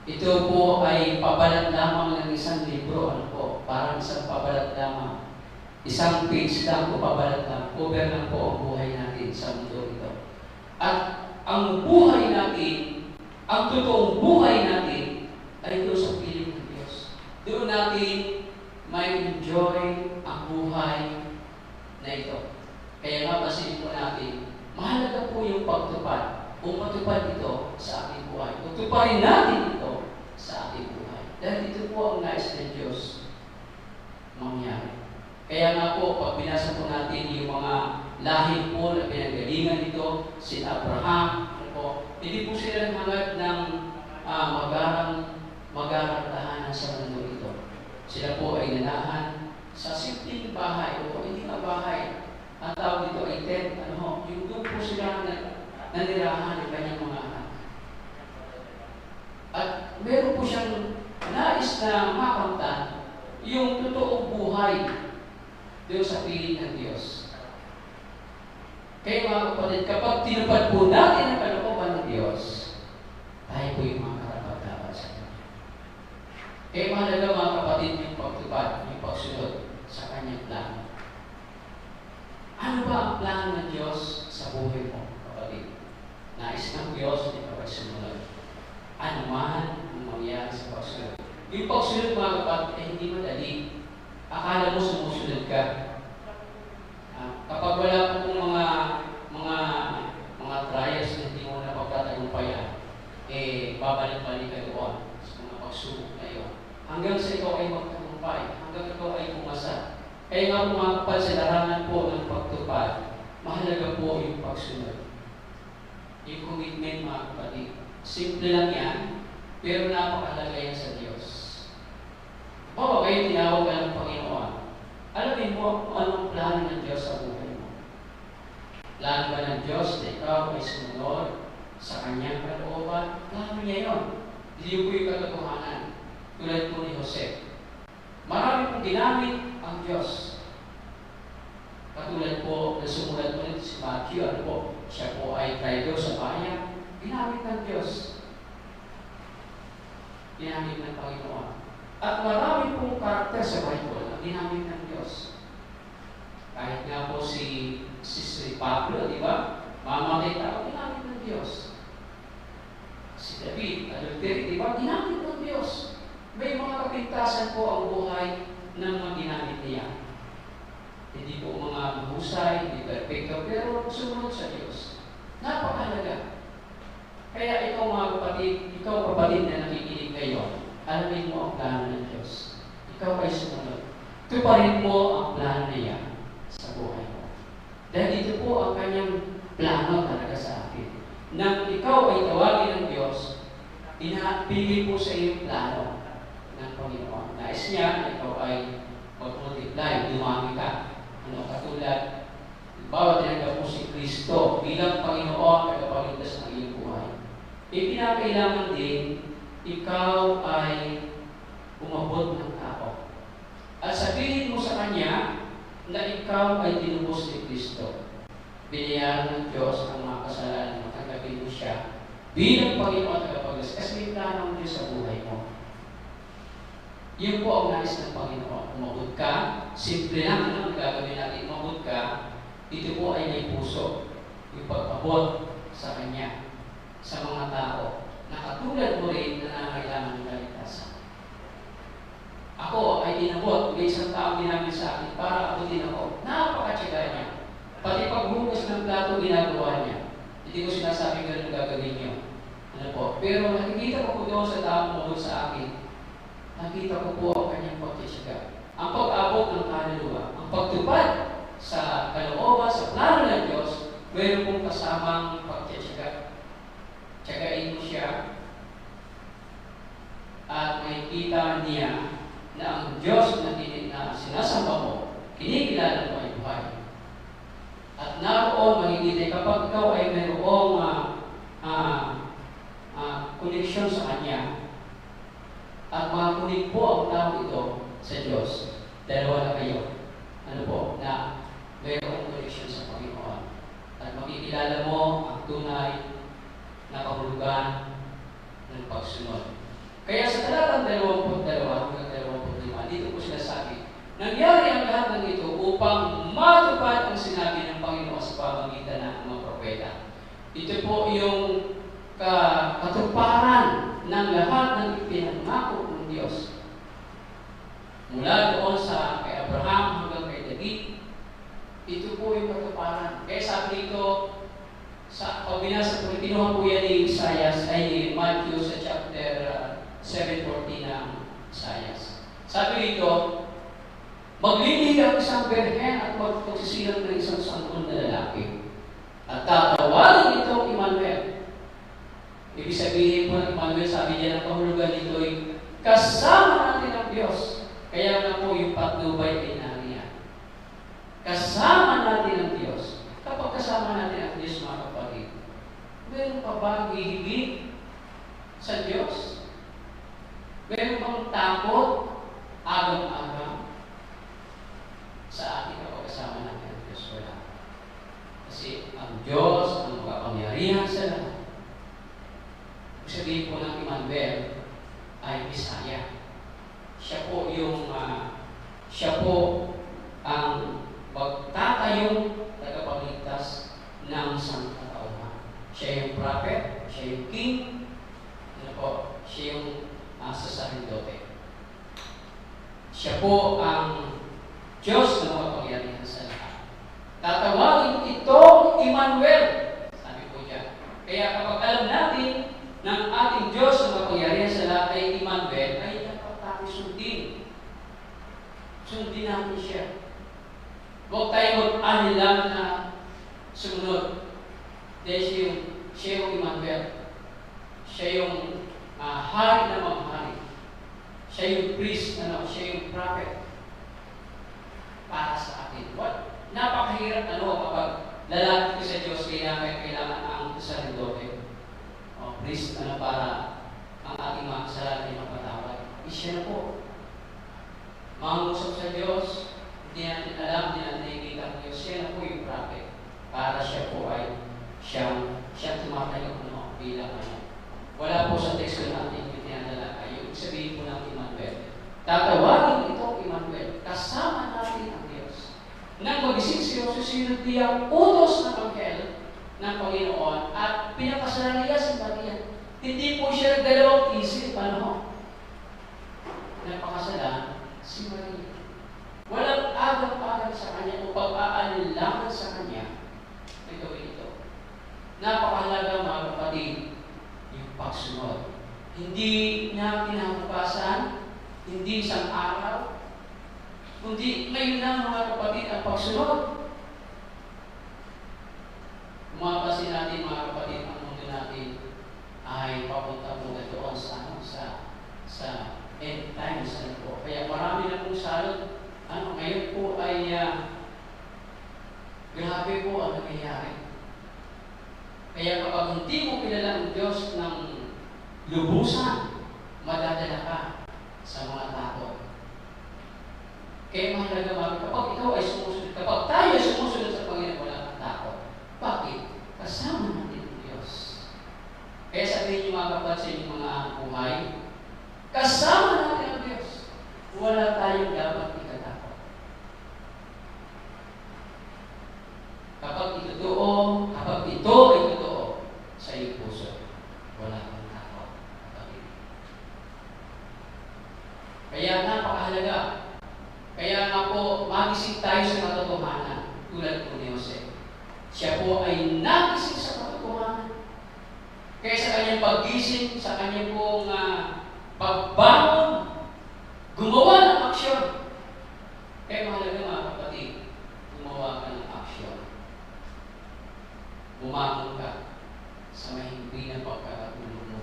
Ito po ay pabalat lamang ng isang libro. Ano po? Parang isang pabalat lamang. Isang page lang po, pabalat lang. Cover lang po ang buhay natin sa mundo ito. At ang buhay natin, ang totoong buhay natin, ay doon sa piling ng Diyos. Doon natin may enjoy ang buhay na ito. Kaya nga pasin po natin, mahalaga po yung pagtupad. Kung matupad ito sa ating buhay. Kung tuparin natin ito sa ating buhay. Dahil ito po ang nais ng Diyos mangyari. Kaya nga po, pag binasa po natin yung mga lahi po na pinagalingan nito, si Abraham, hindi po sila hangad ng magarang tahanan sa mundo ito. Sila po ay nanahan sa simpleng bahay o hindi na bahay. Ang tawag dito ay tent. Yung doon po sila nanirahan ng kanyang mga anak. At meron po siyang nais na makamtan yung totoong buhay doon sa piling ng Diyos. Kaya mga kapatid, kapag tinupad po natin ang kalooban ng Diyos, tayo po yung mga karapat-dapat sa Kanya. Kaya mahalaga mga kapatid yung pagtupad, yung pagsunod sa Kanyang plano. Ano ba ang plano ng Diyos sa buhay mo, kapatid? Nais ng Diyos na ikaw ay sumunod. Ano man ang mangyari sa pagsunod. Yung pagsunod mga kapatid ay hindi madali. Akala mo sumusunod ka. Kapag wala po mga trials na hindi mo napagtatagumpayan, babalik-balik ka doon sa mga pagsubok na iyon. Hanggang sa ikaw ay magtagumpay, hanggang ikaw ay pumasa. Kaya nga mga kapatid, sa larangan po ng pagtupad, mahalaga po yung pagsunod. Yung commitment mga kapatid. Simple lang yan, pero napakahalaga yan sa Diyos. Bawa kayo tinawag ka ng Panginoon. Alamin mo kung anong plano ng Diyos sa buhay mo. Plano ba ng Diyos na ikaw ay sumunod sa Kanyang kalooban? Plano niya yun. Hindi po yung katotohanan. Tulad po ni Jose. Marami pong ginamit ang Diyos. Katulad po na sumulat po nito si Matthew. Siya po ay traidor sa bayan. Ginamit ng Diyos. Ginamit ng Panginoon. At marami pong karakter sa Bible na ginamit ng Diyos. Kahit nga po si Pablo, di ba? Mamatay tao, ginamit ng Diyos. Si David, adultery, di ba? Ginamit ng Diyos. May mga kapintasan po ang buhay ng mga ginamit niya. Hindi po mga mahusay, hindi perfecto, pero sumunod sa Diyos. Napakahalaga. Kaya ikaw mga kapatid, ikaw kapatid na nakikinig ngayon, alamin mo ang plano ng Diyos. Ikaw ay sumunod. Tuparin mo ang plano niya sa buhay mo. Dahil ito po ang kanyang plano talaga sa atin. Nang ikaw ay tawagin ng Diyos, pinapili po sa iyong plano ng Panginoon. Nais niya na ikaw ay mag-multiply, dumami ka. Katulad, bawat tinanggap mo si Kristo bilang Panginoon at kapagligtas ng iyong buhay. Ipinakailangan din ikaw ay umabot ng binayaran ng Diyos ang mga kasalanan mo, tanggapin mo siya bilang Panginoon at tagapagligtas. Kasi may plano ang Diyos sa buhay mo. Yun po ang nais ng Panginoon. Umabot ka, simple lang ang gagawin natin. Umabot ka, ito po ay may puso. Yung pag-abot sa Kanya, sa mga tao, na katulad mo rin na nangangailangan ng kaligtasan. Ako ay inabot, may isang taong ginamit sa akin para abutin ako. Napakatyaga niya. Pati paghugas ng plato, ginagawa niya. Hindi ko sinasabi ganun gagawin niyo. Ano po? Pero nakikita ko po doon sa taong umabot sa akin, nakita ko po ang kanyang pagtyaga. Ang pag-abot ng kaluluwa, ang pagtupad sa kalooban, sa plano ng Diyos, mayroon pong kasamang pagtyaga. Tiyagain mo siya at makikita niya na ang Diyos na sinasamba mo, kinikilala mo ay buhay. At naroon makikita kapag ikaw ay mayroong connection sa Kanya, at makakunig po ang tao ito sa Diyos. Dalawa na kayo. Ano po? Na mayroong connection sa Panginoon. At makikilala mo ang tunay na kahulugan ng pagsunod. Kaya sa talatang 22 hanggang 25, dito po sinasabi, nangyari ang lahat ng ito upang matupad ang sinabi ng Panginoon sa pamamagitan ng mga propeta. Ito po yung katuparan ng lahat ng ipinangako ng Diyos. Mula doon sa kay Abraham hanggang kay David, ito po yung katuparan. Kaya sabi dito, sa pag-binasa po, kinuha po yan ni Isaias, ay ni Matthew sa chapter 7:14 ng Isaias. Sabi dito, maglilihi ang isang berhen at magpagsisilang ng isang sanggol na lalaki. At tatawagin itong Emmanuel. Ibig sabihin po ng Emmanuel, sabi niya ng kahulugan nito ay kasama natin ang Diyos. Kaya na po yung patnubay ay nariyan. Kasama natin ang Diyos. Kapag kasama natin ang Diyos, mga kapatid, meron pa ba hihigit sa Diyos? Meron bang takot agam-agam sa ating kapag kasama natin ang Diyos? Wala. Kasi ang Diyos, ang makapangyarihan sa lahat, sabihin po ng Emmanuel ay Bisaya. Siya po ang magtatayong tagapagligtas ng sangkatauhan. Siya yung prophet, siya yung king, siya yung sacerdote. Siya po ang Diyos na makapangyarihan sa lahat. Tatawagin itong Emmanuel. Sabi po dyan. Kaya kapag alam natin ng ating Diyos na makapangyarihan sa lahat ay Emmanuel, ay dapat tayo sundin. Sundin natin siya. Huwag tayo mag-anilang na sumunod. Dahil siya yung Emmanuel. Siya yung hari na mamahari. Siya yung priest, siya yung prophet para sa atin. Napakahirap kapag lalapit ko sa Diyos, kailangan ang sacerdote. Priest para ang ating mga kasalanan ay mapatawad. Siya na po. Mangusap sa Diyos, hindi natin alam, hindi natin nakikita ang Diyos. Siya na po yung prophet. Para siya po ay siya tumatayo bilang Wala po sa teksto natin yung tinadala. Yung sabihin po ng Emmanuel. Tatawagin itong Emmanuel. Kasama natin ang Diyos. Nang magising si Jose, sinunod niya utos ng anghel ng Panginoon at pinakasalan niya si Maria. Hindi po siya nagdalawang isip, napakasalan si Maria. Walang agam-agam sa kanya o pag-aalilangan sa kanya na gawin ito. Napakahalaga mga kapatid, yung pagsunod. Hindi niya kinabukasan, hindi isang araw, kundi ngayon lang mga kapatid ang pagsunod. Kasi natin mga kapatid, ang mundo natin ay papunta po na doon sa end times. Kaya marami na pong salot. Ngayon po ay grabe po ang nangyayari. Kaya kapag hindi mo kilala ang Diyos ng lubusan, madadala ka sa mga takot. Kaya mahalaga kapag ikaw ay sumusunod, kapag tayo ay sumusunod sa Panginoon, wala kang takot. tayong dapat ikatakot. Kapag ito ay totoo sa iyong puso, wala kang takot. Kaya napakahalaga. Kaya nga po, magising tayo sa katotohanan tulad po ni Jose. Siya po ay nagising sa katotohanan. Kaya sa kanyang paggising, sa kanyang pong pagbangon, gumawa ng aksyon. Kaya mahalaga mga kapatid, gumawa ka ng aksyon. Bumangon ka sa mahimpi na pagkakatulog mo.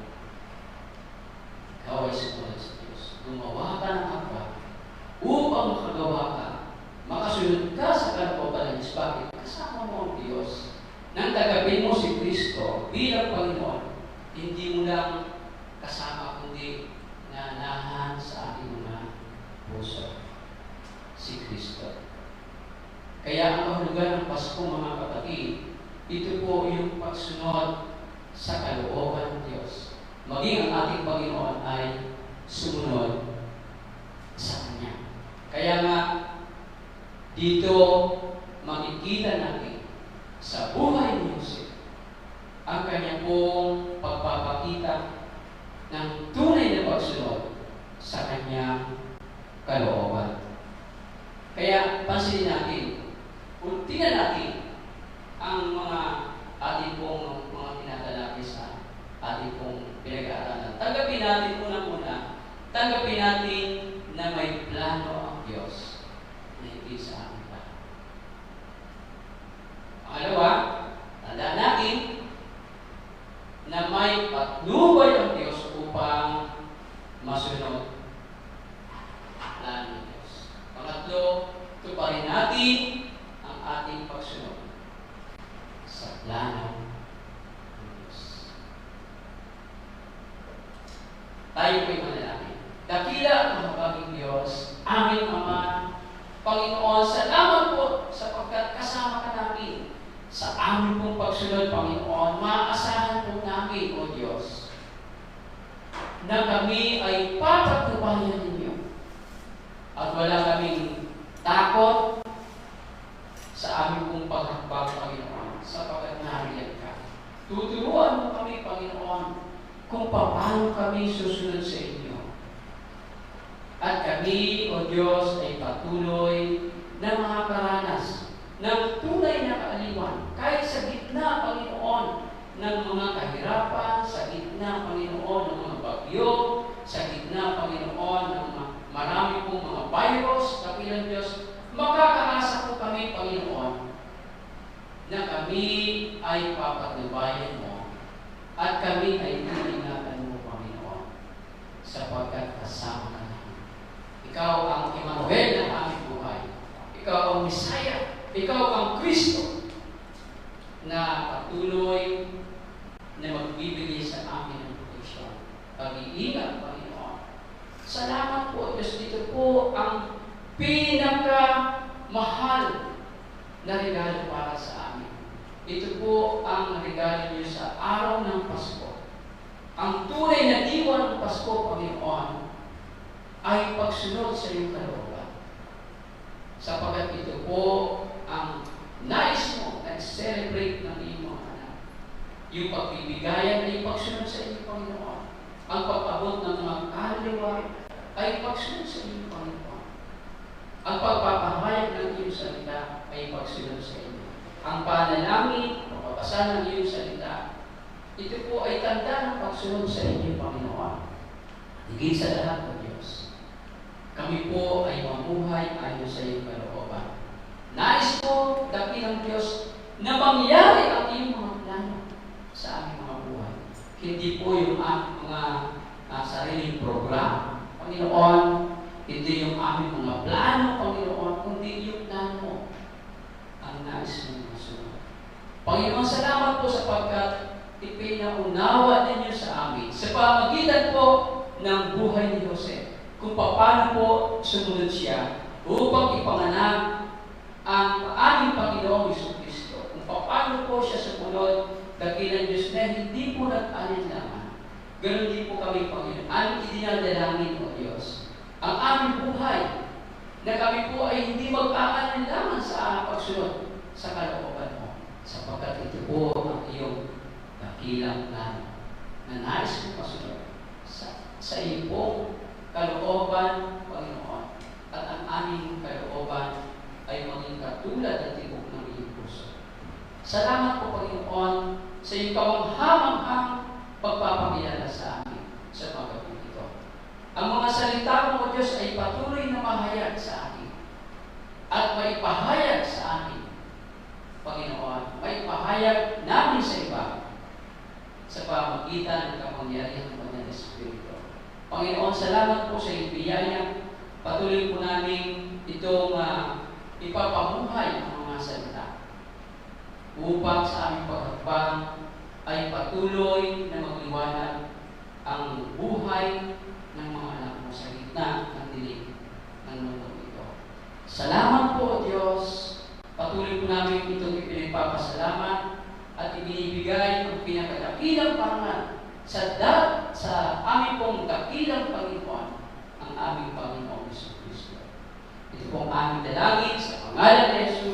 Ikaw ay sumunod sa Diyos. Gumawa ka ng akwa upang makagawa ka, makasunod ka sa kalooban ng Diyos. Bakit? Kasama mo ang Diyos. Nang tagapin mo si Kristo bilang Panginoon, hindi mo lang kasama kundi nanahan sa ating mga puso si Kristo. Kaya ang kahulugan ng Pasko, mga kapatid, ito po yung pagsunod sa kalooban ng Diyos. Maging ang ating Panginoon ay sumunod sa Kanya. Kaya nga, dito makikita natin sa buhay ni Jose ang kanya pong pagpapakita ng tunay na pagsunod sa kanyang kalooban. Kaya pansinin natin, kung tingnan natin ang mga ating pong mga tinatalakay sa ating pong pinag-aaralan. Tanggapin natin muna, tanggapin natin na may plano ang Diyos na higit sa ating plano. Pangalawa, tandaan natin na may patnubay ang Diyos upang masunod ang plano ng Diyos. Pangatlo, tuparin natin ang ating pagsunod sa plano ng Diyos. Tayo po'y manalangin. Dakila ang mahabaging Diyos, aming Ama, Panginoon, salamat po sapagkat kasama ka namin sa aming pong pagsunod, Panginoon. Maaasahan po namin, O Diyos, na kami ay papagtubayan ninyo at wala kaming takot sa aming pong paghakbang, Panginoon, sapagkat nariyan ka. Tuturuan mo kami, Panginoon, kung paano kami susunod sa inyo. At kami, O Diyos, ay patuloy na makakaranas ng tunay na kaaliwan kahit sa gitna, Panginoon, ng mga kahirapan, sa gitna, Panginoon, ng mga bagyo, sa gitna, Panginoon, ng marami pong mga virus, kapilang Diyos, makakaasa po kami, Panginoon, na kami ay papatnubayan mo at kami ay iingatan mo, Panginoon, sapagkat kasama ka namin. Ikaw ang Emmanuel ng aming buhay. Ikaw ang Messiah. Ikaw ang Kristo na patuloy na magbibigay sa amin ng proteksyon. Pag-iingat, Panginoon. Salamat po, Diyos. Dito po ang pinakamahal na regalo para sa amin. Ito po ang regalo niyo sa araw ng Pasko. Ang tunay na diwa ng Pasko, Panginoon, ay pagsunod sa iyong kalooban. Sapagkat ito po ang nais mo na celebrate ng iyong mga anak. Yung pagbibigayan ay pagsunod sa iyong Panginoon. Ang pag-abot ng mga kaluluwa ay pagsunod sa iyong Panginoon. Ang pagpapahayag ng iyong salita ay pagsunod sa inyo. Ang panalangin, pagpapasa ng iyong salita, ito po ay tanda ng pagsunod sa inyong Panginoon. Higit sa lahat ng Diyos, kami po ay mamuhay ayon sa iyong kalooban. Nais po, dakilang Diyos, na mangyari ang iyong mga plano sa aming mga buhay. Hindi po yung mga sariling program, Panginoon, hindi yung aming mga plano, Panginoon, kundi yung plano ang nais mong masunod. Panginoon, salamat po sapagkat ipinaunawa ninyo sa amin sa pamagitan po ng buhay ni Jose, kung paano po sumunod siya upang ipanganak ang aming Panginoong Jesucristo. Kung paano po siya sumunod, dakilang Diyos na hindi po nag-alinlangan. Ganon din po kami, Panginoon. Aming idinadalangin, O Diyos, ang aming buhay na kami po ay hindi mag-aalinlangan sa pagsunod sa kalooban mo, sapagkat ito po ang iyong dakilang plano na nais mo pasunod sa iyo pong kalooban, Panginoon, at ang aming kalooban ay maging katulad ng tibok ng iyong puso. Salamat po, Panginoon, sa iyong kamangha-manghang pagpapakilala sa amin sa mga gabi ito. Ang mga salita mo, O Diyos, ay patuloy na mahayag sa akin at maipahayag sa amin, Panginoon, maipahayag namin sa iba sa pamagitan ng kapangyarihan ng Banal na Espiritu. Panginoon, salamat po sa iyong biyaya. Patuloy po namin itong ipapamuhay ang mga salita upang sa aming paghakbang ay patuloy na magliwanag ang buhay ng mga anak mo sa gitna ng dilim ng mundo ito. Salamat po, O Diyos. Patuloy po namin itong ipinagpapasalamat at ibinibigay ang pinakadakilang parangal sa aming pong dakilang Panginoon, ang aming Panginoong Jesucristo. Ito pong aming dalangin sa pangalan ni Jesus